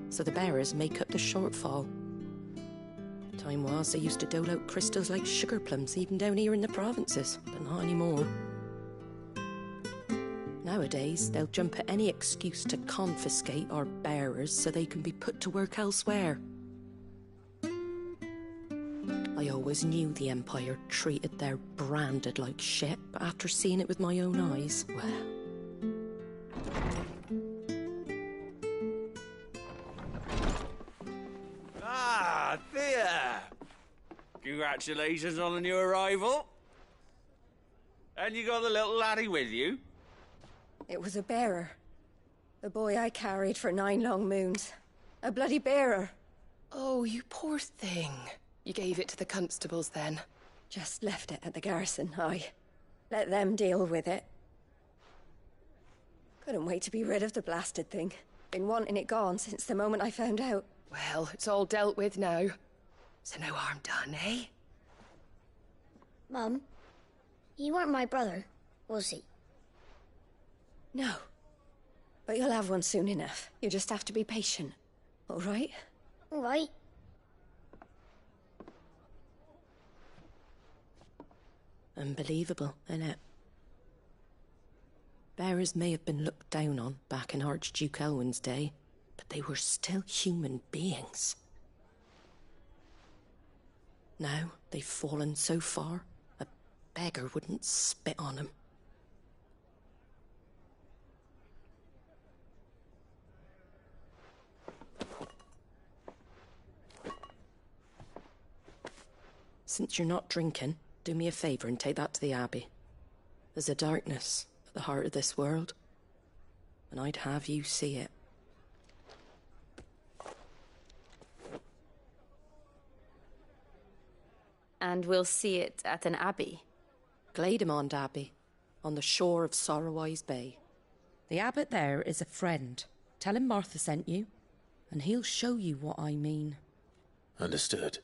so the bearers make up the shortfall. Time was they used to dole out crystals like sugar plums even down here in the provinces, but not anymore. Nowadays, they'll jump at any excuse to confiscate our bearers so they can be put to work elsewhere. I always knew the Empire treated their branded like shit, but after seeing it with my own eyes, well... Ah, Thea! Congratulations on the new arrival. And you got the little laddie with you? It was a bearer. The boy I carried for 9 long moons. A bloody bearer. Oh, you poor thing. You gave it to the constables then? Just left it at the garrison, aye. Let them deal with it. Couldn't wait to be rid of the blasted thing. Been wanting it gone since the moment I found out. Well, it's all dealt with now. So no harm done, eh? Mum, you weren't my brother, was he? No. But you'll have one soon enough. You just have to be patient. All right? All right. Unbelievable, innit? Bearers may have been looked down on back in Archduke Elwin's day, but they were still human beings. Now they've fallen so far, a beggar wouldn't spit on them. Since you're not drinking, do me a favour and take that to the Abbey. There's a darkness at the heart of this world, and I'd have you see it. And we'll see it at an abbey? Glademond Abbey, on the shore of Sorrowwise Bay. The abbot there is a friend. Tell him Martha sent you, and he'll show you what I mean. Understood.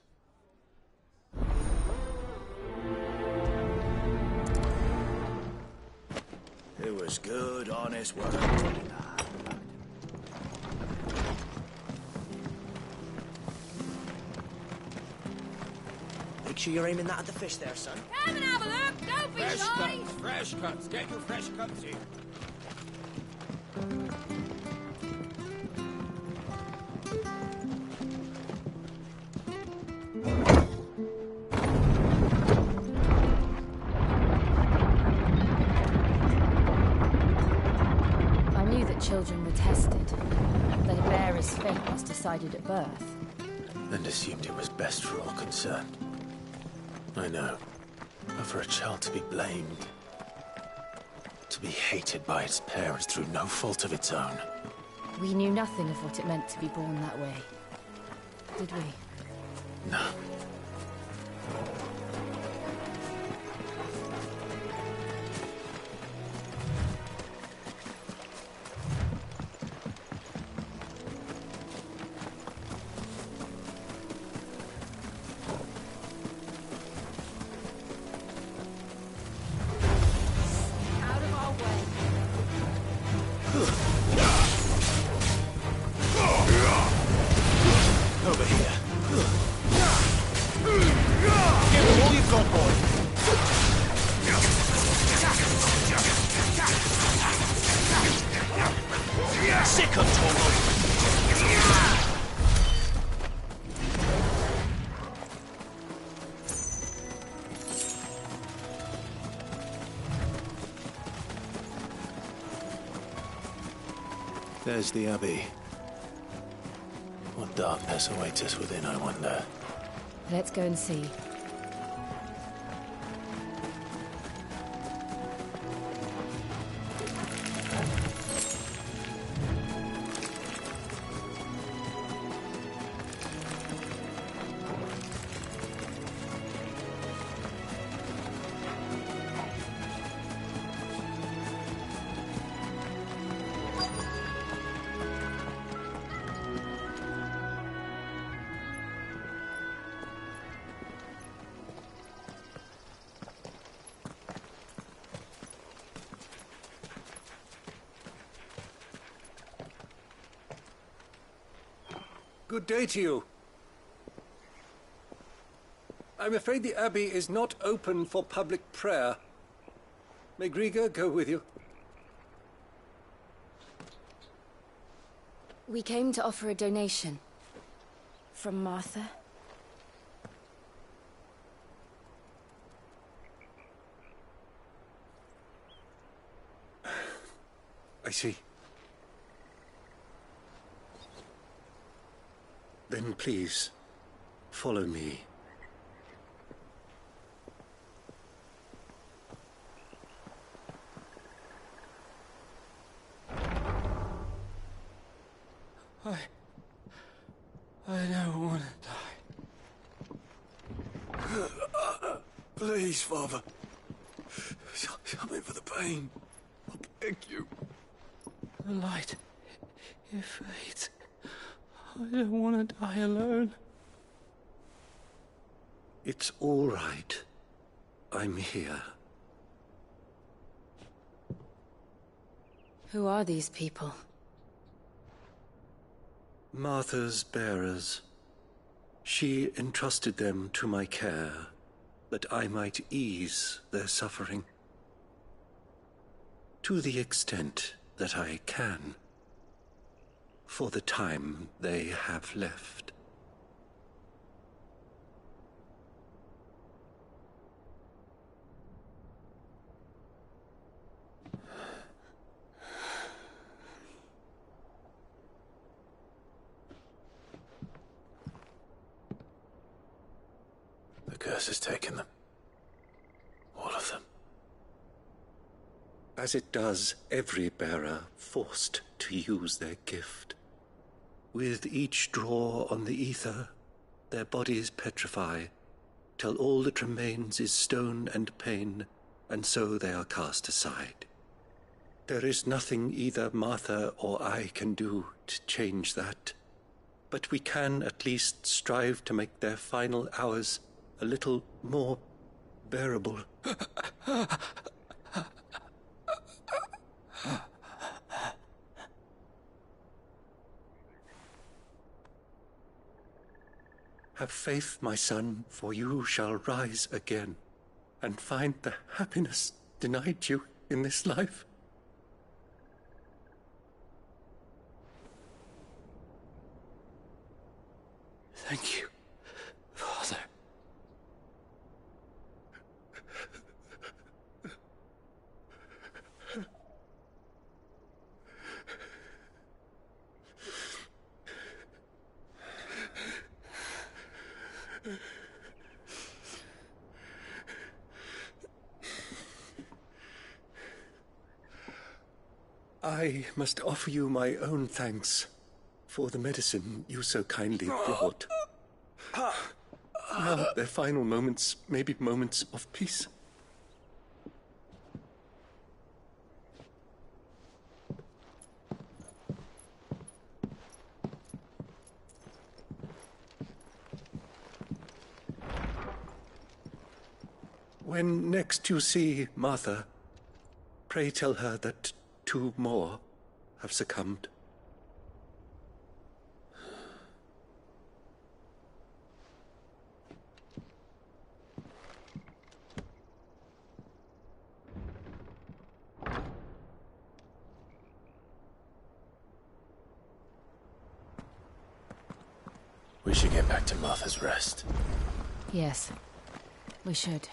It was good, honest work. Make sure you're aiming that at the fish there, son. Come and have a look! Don't be Fresh shy! cuts, fresh cuts. Get your fresh cuts here. I knew that children were tested, that a bearer's fate was decided at birth. And assumed it was best for all concerned. I know. But for a child to be blamed, to be hated by its parents through no fault of its own. We knew nothing of what it meant to be born that way, did we? No. Out of our way. got, boy? Sick of Torgal! There's the Abbey. What darkness awaits us within, I wonder? Let's go and see. Good day to you. I'm afraid the Abbey is not open for public prayer. May Grieger go with you? We came to offer a donation. From Martha. I see. Then please, follow me. I don't want to die. Please, Father. Shut me for the pain. I beg you. The light, it fades. I don't want to die alone. It's all right. I'm here. Who are these people? Martha's bearers. She entrusted them to my care, that I might ease their suffering. To the extent that I can. For the time they have left. The curse has taken them. All of them. As it does every bearer forced to use their gift. With each draw on the ether, their bodies petrify, till all that remains is stone and pain, and so they are cast aside. There is nothing either Martha or I can do to change that, but we can at least strive to make their final hours a little more bearable. Have faith, my son, for you shall rise again, and find the happiness denied you in this life. Thank you, Father. I must offer you my own thanks for the medicine you so kindly brought. Now their final moments may be moments of peace. When next you see Martha, pray tell her that 2 more have succumbed. We should get back to Martha's Rest. Yes, we should.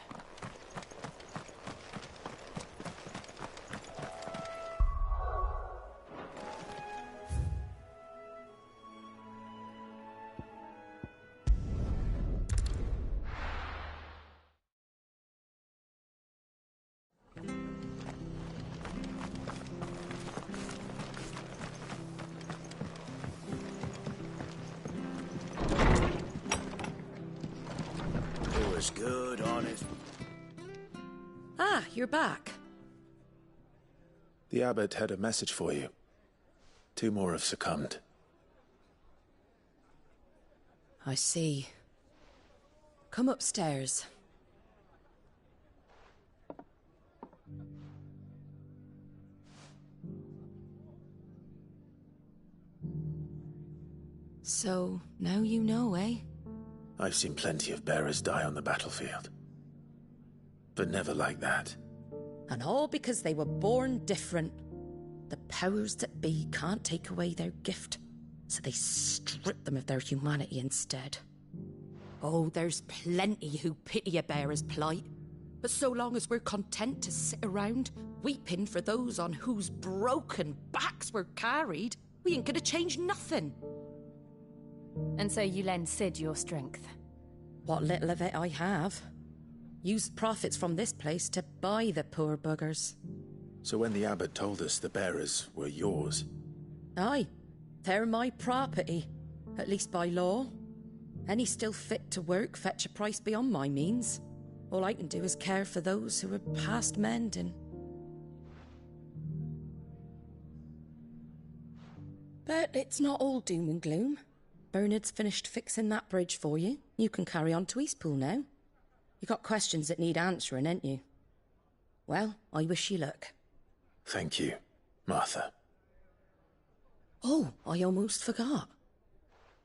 Good, honest. Ah, you're back. The abbot had a message for you. 2 more have succumbed. I see. Come upstairs. So, now you know, eh? I've seen plenty of bearers die on the battlefield. But never like that. And all because they were born different. The powers that be can't take away their gift, so they strip them of their humanity instead. Oh, there's plenty who pity a bearer's plight. But so long as we're content to sit around, weeping for those on whose broken backs we're carried, we ain't gonna change nothing. And so you lend Cid your strength? What little of it I have. Used profits from this place to buy the poor buggers. So when the abbot told us the bearers were yours... Aye, they're my property, at least by law. Any still fit to work fetch a price beyond my means. All I can do is care for those who are past mending. But it's not all doom and gloom. Bernard's finished fixing that bridge for you. You can carry on to Eastpool now. You got questions that need answering, ain't you? Well, I wish you luck. Thank you, Martha. Oh, I almost forgot.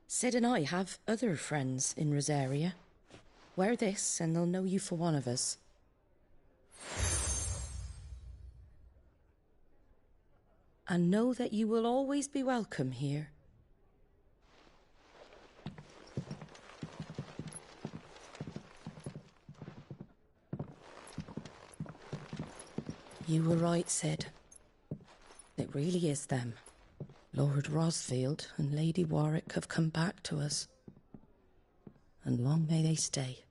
Cid and I have other friends in Rosaria. Wear this and they'll know you for one of us. And know that you will always be welcome here. You were right, Cid. It really is them. Lord Rosfield and Lady Warwick have come back to us. And long may they stay.